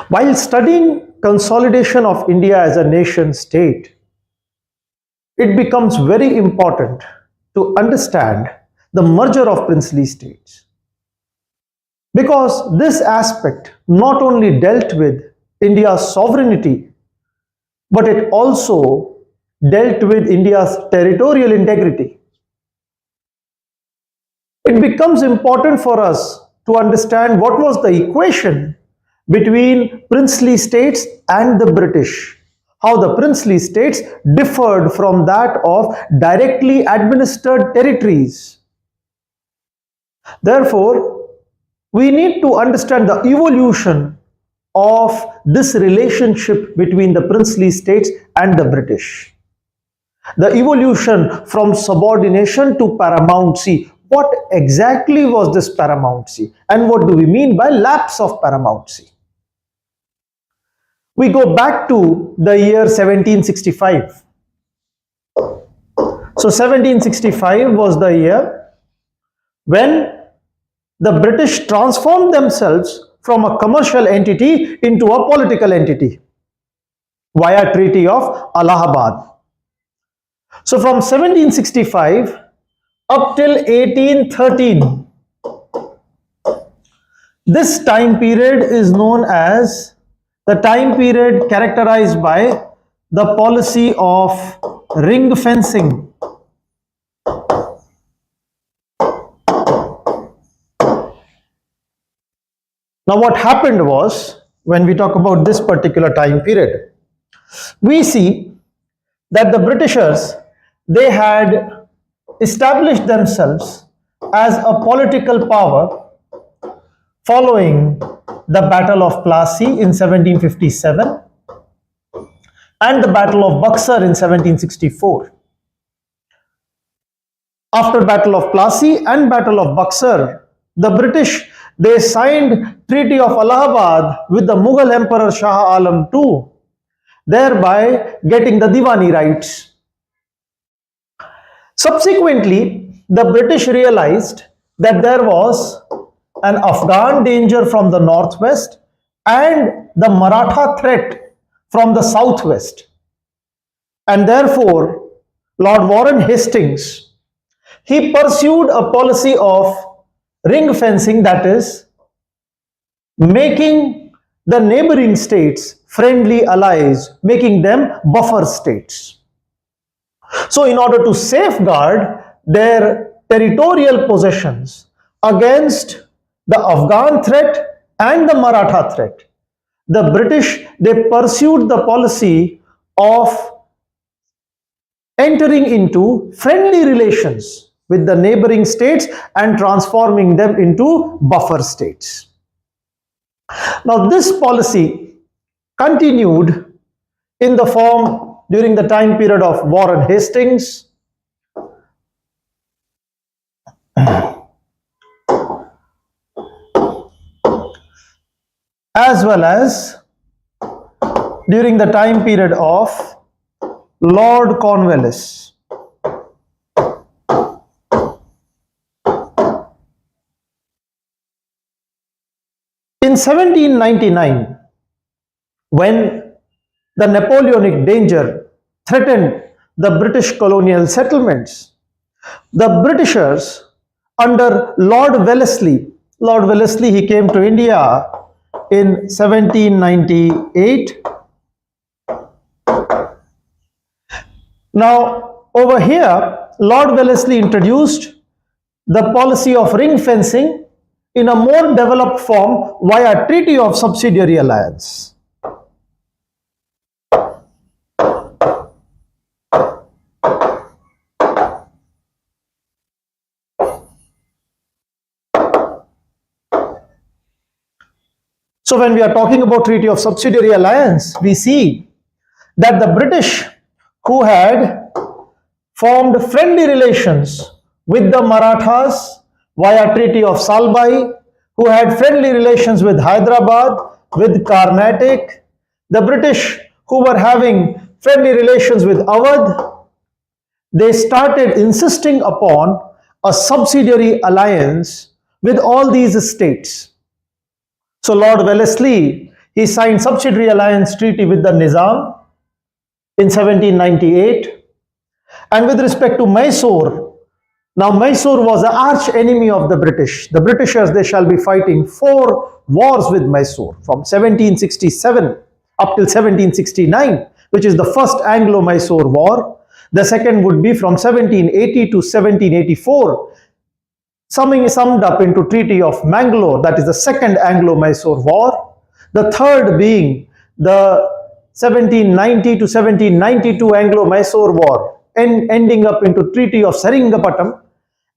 While studying consolidation of India as a nation state, it becomes very important to understand the merger of princely states. Because this aspect not only dealt with India's sovereignty, but it also dealt with India's territorial integrity. It becomes important for us to understand what was the equation between princely states and the British, how the princely states differed from that of directly administered territories. Therefore, we need to understand the evolution of this relationship between the princely states and the British. The evolution from subordination to paramountcy. What exactly was this paramountcy? And what do we mean by lapse of paramountcy? We go back to the year 1765. So 1765 was the year when the British transformed themselves from a commercial entity into a political entity via Treaty of Allahabad. So from 1765 up till 1813, this time period is known as the time period characterized by the policy of ring fencing. Now what happened was, when we talk about this particular time period, we see that the Britishers, they had established themselves as a political power following the Battle of Plassey in 1757 and the Battle of Buxar in 1764. After Battle of Plassey and Battle of Buxar, the British, they signed Treaty of Allahabad with the Mughal Emperor Shah Alam II, thereby getting the Diwani rights. Subsequently, the British realized that there was an Afghan danger from the northwest and the Maratha threat from the southwest. And therefore, Lord Warren Hastings, he pursued a policy of ring fencing, that is, making the neighboring states friendly allies, making them buffer states. So in order to safeguard their territorial possessions against the Afghan threat and the Maratha threat, the British, they pursued the policy of entering into friendly relations with the neighboring states and transforming them into buffer states. Now this policy continued in the form during the time period of Warren Hastings, as well as during the time period of Lord Cornwallis. In 1799, when the Napoleonic danger threatened the British colonial settlements, the Britishers under Lord Wellesley, he came to India in 1798. Now over here, Lord Wellesley introduced the policy of ring fencing in a more developed form via Treaty of Subsidiary Alliance. So when we are talking about Treaty of Subsidiary Alliance, we see that the British, who had formed friendly relations with the Marathas via Treaty of Salbai, who had friendly relations with Hyderabad, with Carnatic, the British, who were having friendly relations with Awadh, they started insisting upon a subsidiary alliance with all these states. So Lord Wellesley, he signed subsidiary alliance treaty with the Nizam in 1798. And with respect to Mysore, now Mysore was an arch enemy of the British. The Britishers, they shall be fighting 4 wars with Mysore from 1767 up till 1769, which is the first Anglo-Mysore war. The second would be from 1780 to 1784, summed up into Treaty of Mangalore, that is the second Anglo-Mysore war. The third being the 1790 to 1792 Anglo-Mysore war, ending up into Treaty of Seringapatam.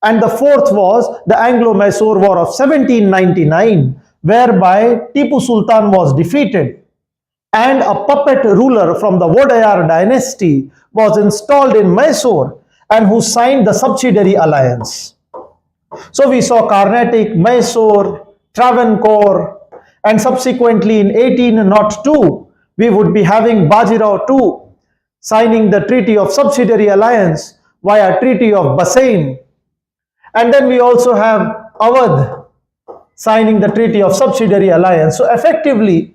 And the fourth was the Anglo-Mysore war of 1799, whereby Tipu Sultan was defeated and a puppet ruler from the Vodayar dynasty was installed in Mysore and who signed the subsidiary alliance. So we saw Carnatic, Mysore, Travancore, and subsequently in 1802, we would be having Bajirao II signing the Treaty of Subsidiary Alliance via Treaty of Bassein. And then we also have Awadh signing the Treaty of Subsidiary Alliance. So effectively,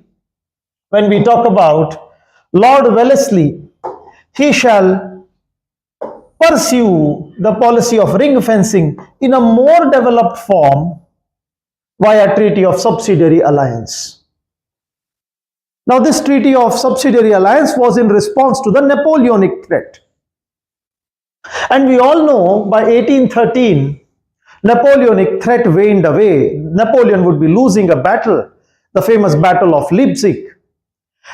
when we talk about Lord Wellesley, he shall pursue the policy of ring fencing in a more developed form via Treaty of Subsidiary Alliance. Now this Treaty of Subsidiary Alliance was in response to the Napoleonic threat. And we all know by 1813, Napoleonic threat waned away. Napoleon would be losing a battle, the famous Battle of Leipzig.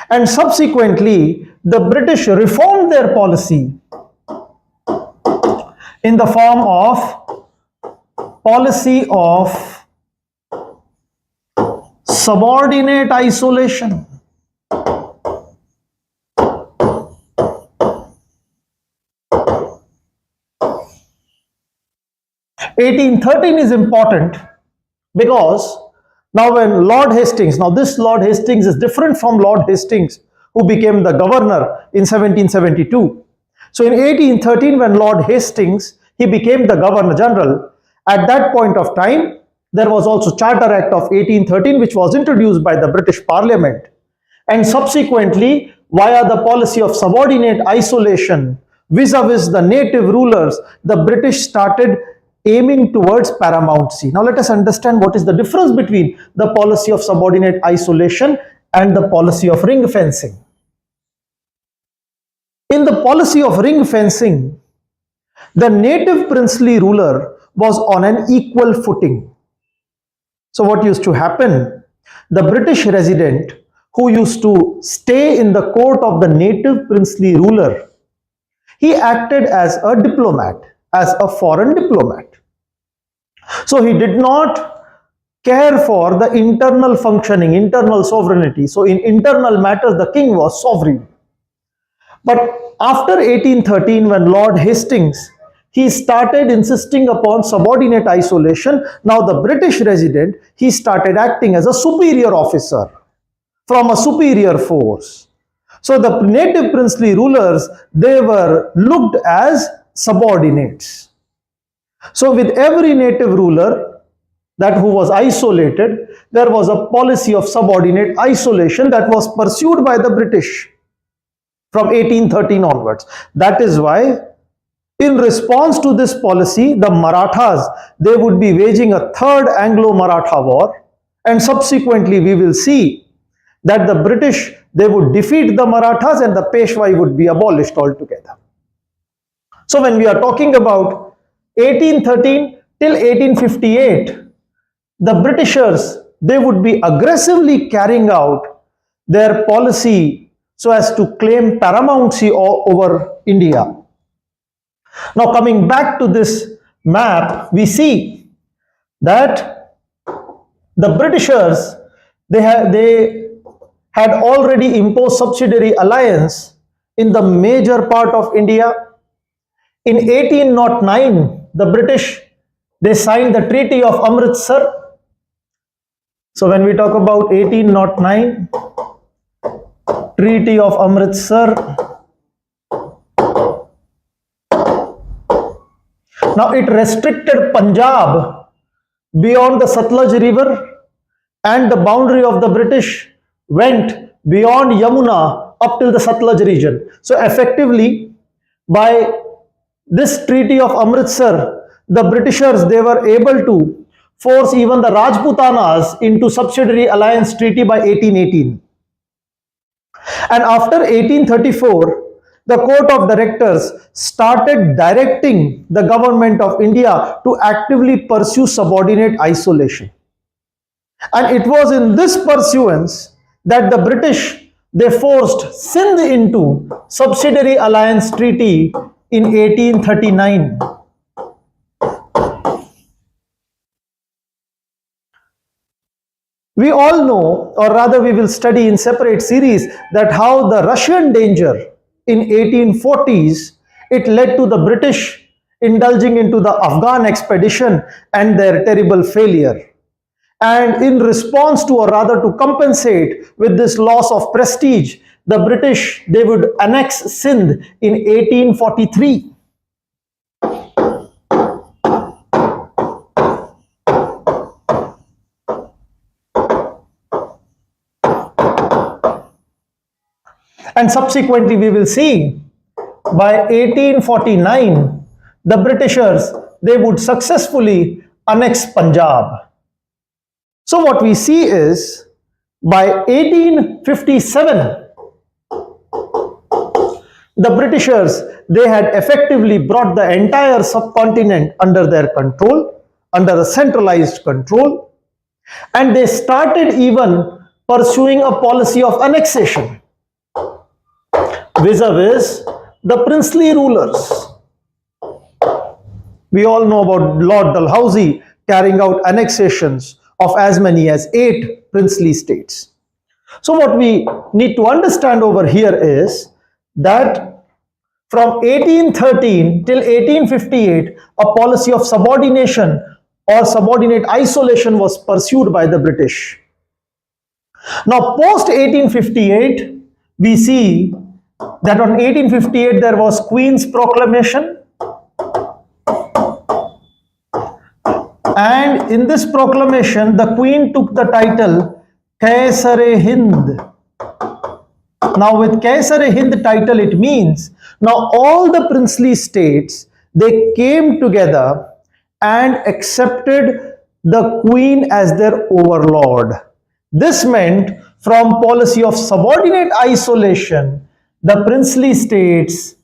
And subsequently, the British reformed their policy in the form of policy of subordinate isolation. (1813) is important because now when Lord Hastings, now this Lord Hastings is different from Lord Hastings who became the governor in 1772. So in 1813, when Lord Hastings, he became the Governor General, at that point of time, there was also Charter Act of 1813 which was introduced by the British Parliament. And subsequently, via the policy of subordinate isolation vis-a-vis the native rulers, the British started aiming towards paramountcy. Now let us understand what is the difference between the policy of subordinate isolation and the policy of ring fencing. In the policy of ring fencing, the native princely ruler was on an equal footing. So what used to happen? The British resident who used to stay in the court of the native princely ruler, he acted as a diplomat, as a foreign diplomat. So he did not care for the internal functioning, internal sovereignty. So in internal matters, the king was sovereign. But after 1813, when Lord Hastings, he started insisting upon subordinate isolation. Now the British resident, he started acting as a superior officer from a superior force. So the native princely rulers, they were looked as subordinates. So with every native ruler that who was isolated, there was a policy of subordinate isolation that was pursued by the British from 1813 onwards. That is why in response to this policy, the Marathas, they would be waging a third Anglo-Maratha war, and subsequently we will see that the British, they would defeat the Marathas and the Peshwai would be abolished altogether. So when we are talking about 1813 till 1858, the Britishers, they would be aggressively carrying out their policy so as to claim paramountcy over India. Now coming back to this map, we see that the Britishers, they had already imposed subsidiary alliance in the major part of India. In 1809, the British, they signed the Treaty of Amritsar. So when we talk about 1809, Treaty of Amritsar. Now it restricted Punjab beyond the Satluj River, and the boundary of the British went beyond Yamuna up till the Satluj region. So effectively, by this Treaty of Amritsar, the Britishers, they were able to force even the Rajputanas into subsidiary alliance treaty by 1818. And after 1834, the Court of Directors started directing the government of India to actively pursue subordinate isolation. And it was in this pursuance that the British, they forced Sindh into subsidiary alliance treaty in 1839. We all know, or rather we will study in separate series, that how the Russian danger in 1840s, it led to the British indulging into the Afghan expedition and their terrible failure. And in response to, or rather to compensate with this loss of prestige, the British, they would annex Sindh in 1843. And subsequently we will see by 1849 the Britishers, they would successfully annex Punjab. So what we see is by 1857 the Britishers, they had effectively brought the entire subcontinent under their control, under a centralized control, and they started even pursuing a policy of annexation vis-a-vis the princely rulers. We all know about Lord Dalhousie carrying out annexations of as many as 8 princely states. So what we need to understand over here is that from 1813 till 1858, a policy of subordination or subordinate isolation was pursued by the British. Now post 1858, we see that on 1858 there was Queen's Proclamation, and in this proclamation the Queen took the title Kaisar-e-Hind. Now with Kaisar-e-Hind title, it means now all the princely states, they came together and accepted the Queen as their overlord. This meant from policy of subordinate isolation, the princely states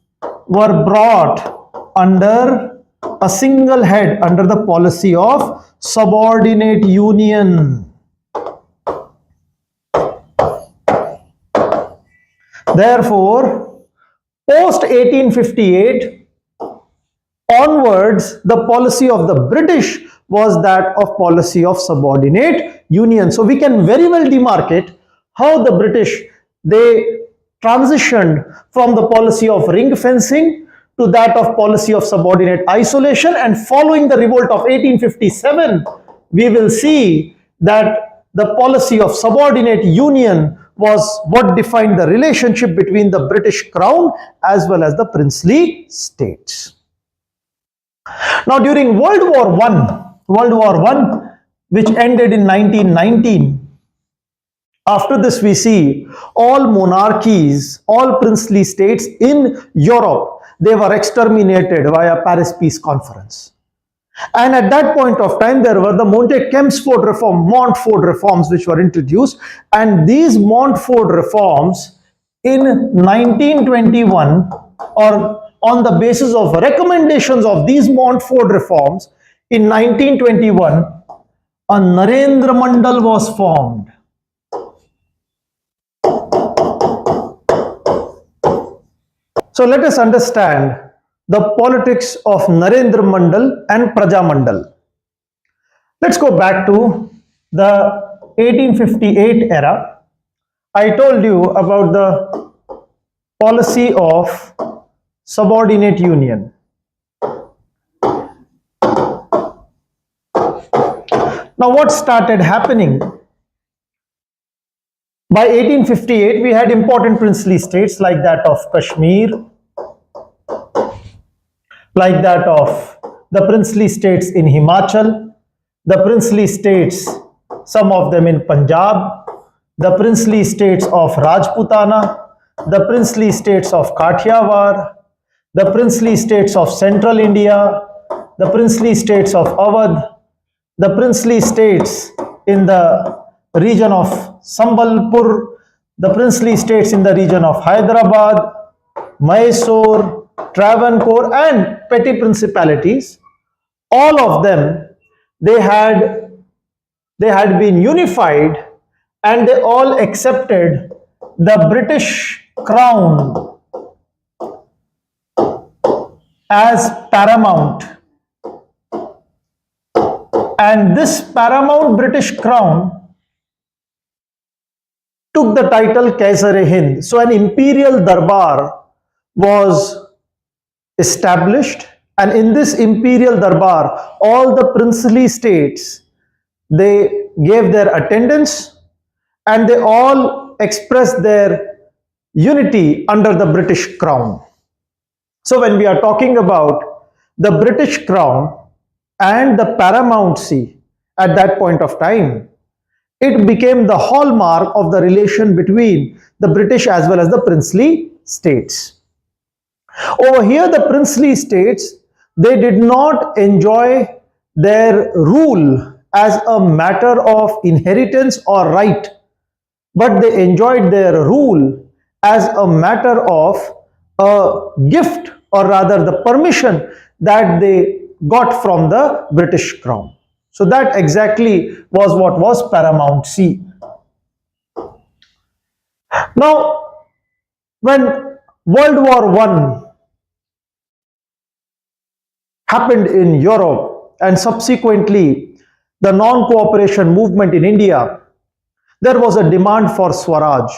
were brought under a single head, under the policy of subordinate union. Therefore, post 1858 onwards, the policy of the British was that of policy of subordinate union. So we can very well demarcate how the British, they transitioned from the policy of ring fencing to that of policy of subordinate isolation, and following the revolt of 1857, we will see that the policy of subordinate union was what defined the relationship between the British Crown as well as the princely states. Now during World War I, which ended in 1919, after this we see all monarchies, all princely states in Europe, they were exterminated via Paris Peace Conference. And at that point of time, there were the Montfort reforms which were introduced, and these Montfort reforms in 1921, or on the basis of recommendations of these Montfort reforms, in 1921, a Narendra Mandal was formed. So let us understand the politics of Narendra Mandal and Praja Mandal. Let's go back to the 1858 era. I told you about the policy of subordinate union. Now what started happening? By 1858, we had important princely states like that of Kashmir, like that of the princely states in Himachal, the princely states, some of them in Punjab, the princely states of Rajputana, the princely states of Kathiawar, the princely states of Central India, the princely states of Awadh, the princely states in the region of Sambalpur, the princely states in the region of Hyderabad, Mysore, Travancore, and petty principalities. All of them, they had been unified, and they all accepted the British crown as paramount. And this paramount British crown took the title Kaisar-e-Hind. So an imperial darbar was established, and in this imperial darbar, all the princely states, they gave their attendance, and they all expressed their unity under the British crown. So when we are talking about the British crown and the paramountcy at that point of time, it became the hallmark of the relation between the British as well as the princely states. Over here, the princely states, they did not enjoy their rule as a matter of inheritance or right, but they enjoyed their rule as a matter of a gift, or rather the permission that they got from the British crown. So that exactly was what was paramountcy. Now, when World War I happened in Europe, and subsequently the non-cooperation movement in India, there was a demand for Swaraj,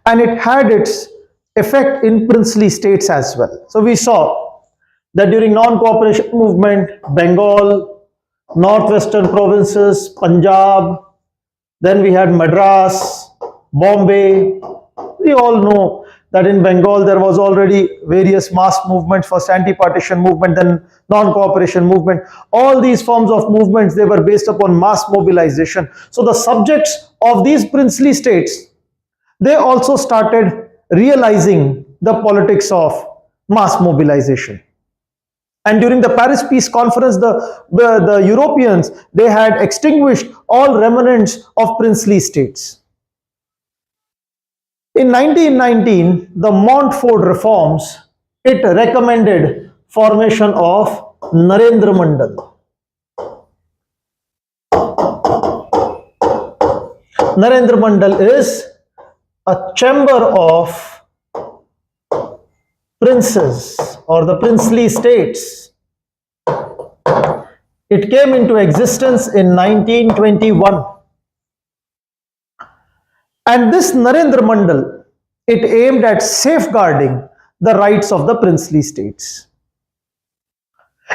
and it had its effect in princely states as well. So we saw that during non-cooperation movement, Bengal, northwestern provinces, Punjab, then we had Madras, Bombay. We all know that in Bengal there was already various mass movements, first anti-partition movement, then non-cooperation movement. All these forms of movements, they were based upon mass mobilization. So the subjects of these princely states, they also started realizing the politics of mass mobilization. And during the Paris Peace Conference, the Europeans, they had extinguished all remnants of princely states. In 1919, the Montfort reforms, it recommended formation of Narendra Mandal. Narendra Mandal is a chamber of princes or the princely states. It came into existence in 1921. And this Narendra Mandal, it aimed at safeguarding the rights of the princely states.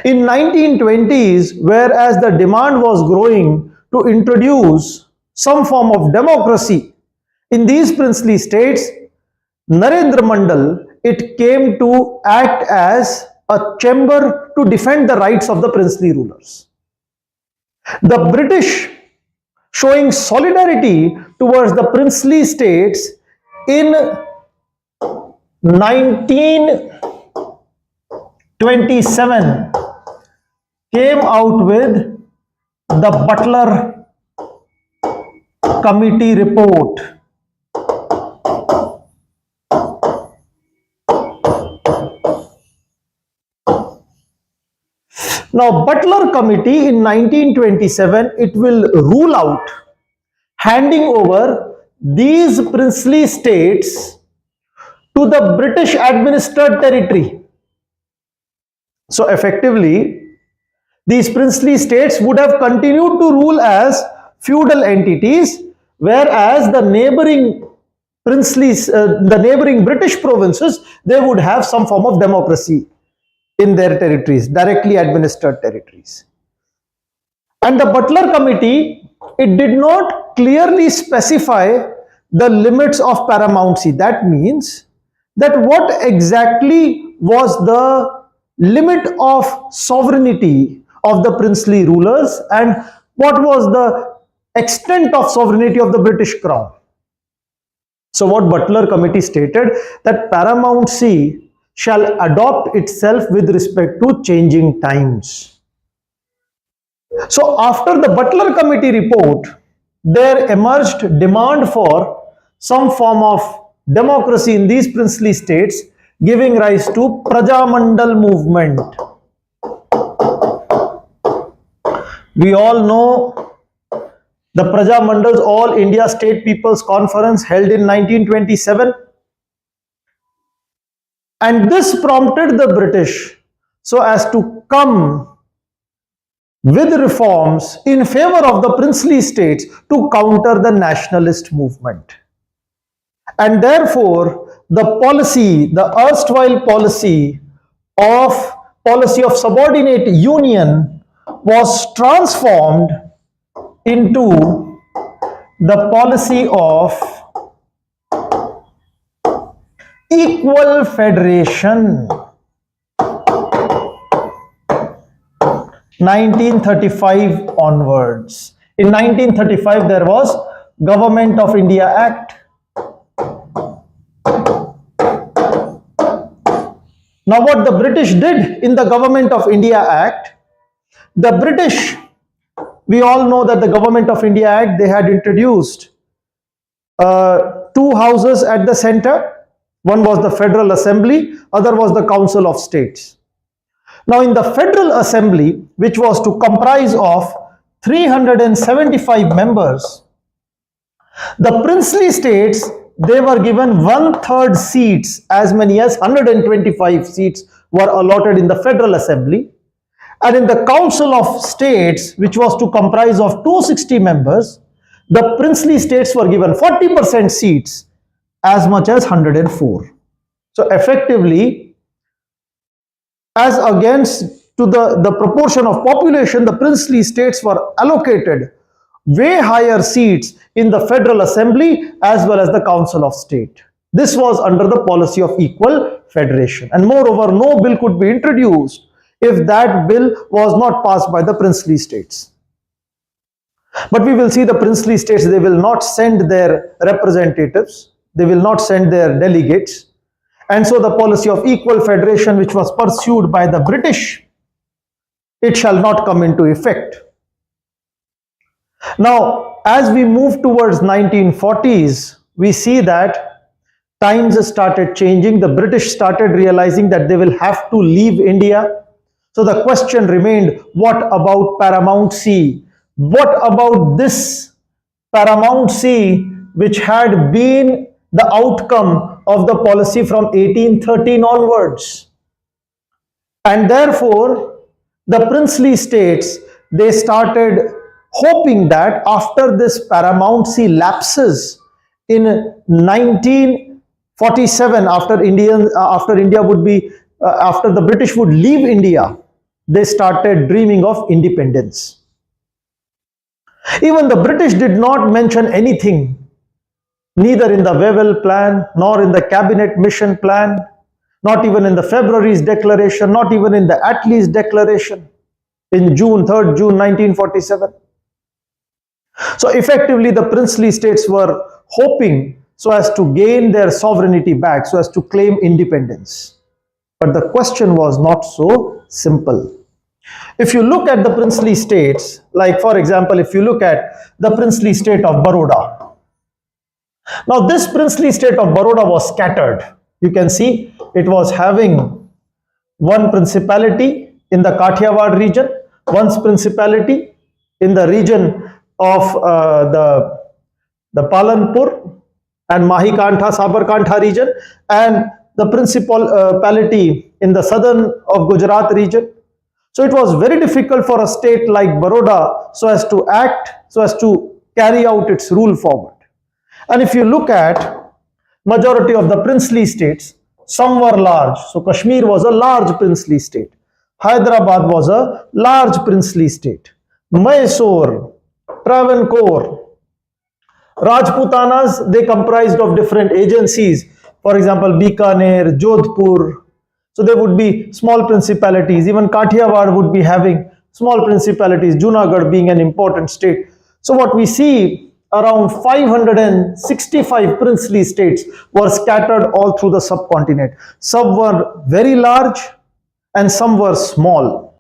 In 1920s, whereas the demand was growing to introduce some form of democracy in these princely states, Narendra Mandal, it came to act as a chamber to defend the rights of the princely rulers. The British, showing solidarity towards the princely states, in 1927 came out with the Butler Committee report. Now, Butler Committee in 1927, it will rule out handing over these princely states to the British administered territory. So effectively, these princely states would have continued to rule as feudal entities, whereas the neighboring the neighboring British provinces, they would have some form of democracy in their territories, directly administered territories. And the Butler Committee, it did not clearly specify the limits of paramountcy. That means that what exactly was the limit of sovereignty of the princely rulers and what was the extent of sovereignty of the British crown. So what Butler Committee stated, that paramountcy shall adopt itself with respect to changing times. So after the Butler Committee report, there emerged demand for some form of democracy in these princely states, giving rise to Prajamandal movement. We all know the Prajamandal's All India State People's Conference held in 1927. And this prompted the British so as to come with reforms in favor of the princely states to counter the nationalist movement. And therefore, the policy, the erstwhile policy of subordinate union was transformed into the policy of equal federation. 1935 onwards. In 1935, there was Government of India Act. Now, what the British did in the Government of India Act, the British, we all know that the Government of India Act, they had introduced two houses at the center. One was the Federal Assembly, other was the Council of States. Now, in the Federal Assembly, which was to comprise of 375 members, the princely states, they were given 1/3 seats, as many as 125 seats were allotted in the Federal Assembly. And in the Council of States, which was to comprise of 260 members, the princely states were given 40% seats, as much as 104. So effectively, as against to the proportion of population, the princely states were allocated way higher seats in the Federal Assembly as well as the Council of State. This was under the policy of equal federation. And moreover, no bill could be introduced if that bill was not passed by the princely states. But we will see the princely states, they will not send their representatives, they will not send their delegates. And so the policy of equal federation, which was pursued by the British, it shall not come into effect. Now, as we move towards 1940s, we see that times started changing. The British started realizing that they will have to leave India. So the question remained, what about paramountcy? What about this paramountcy which had been the outcome of the policy from 1813 onwards? And therefore, the princely states, they started hoping that after this paramountcy lapses in 1947, after the British would leave India, they started dreaming of independence. Even the British did not mention anything, neither in the Wavell Plan, nor in the Cabinet Mission Plan, not even in the February's Declaration, not even in the Attlee's Declaration in June 3rd, June 1947. So effectively, the princely states were hoping so as to gain their sovereignty back, so as to claim independence. But the question was not so simple. If you look at the princely states, like for example, if you look at the princely state of Baroda. Now this princely state of Baroda was scattered. You can see it was having one principality in the Kathiawar region, one principality in the region of the Palanpur and Mahikantha, Sabarkantha region, and the principality in the southern of Gujarat region. So it was very difficult for a state like Baroda so as to act, so as to carry out its rule forward. And if you look at majority of the princely states, some were large. So Kashmir was a large princely state. Hyderabad was a large princely state. Mysore, Travancore, Rajputanas, they comprised of different agencies. For example, Bikaner, Jodhpur. So there would be small principalities. Even Kathiawar would be having small principalities, Junagadh being an important state. So what we see around 565 princely states were scattered all through the subcontinent. Some were very large and some were small.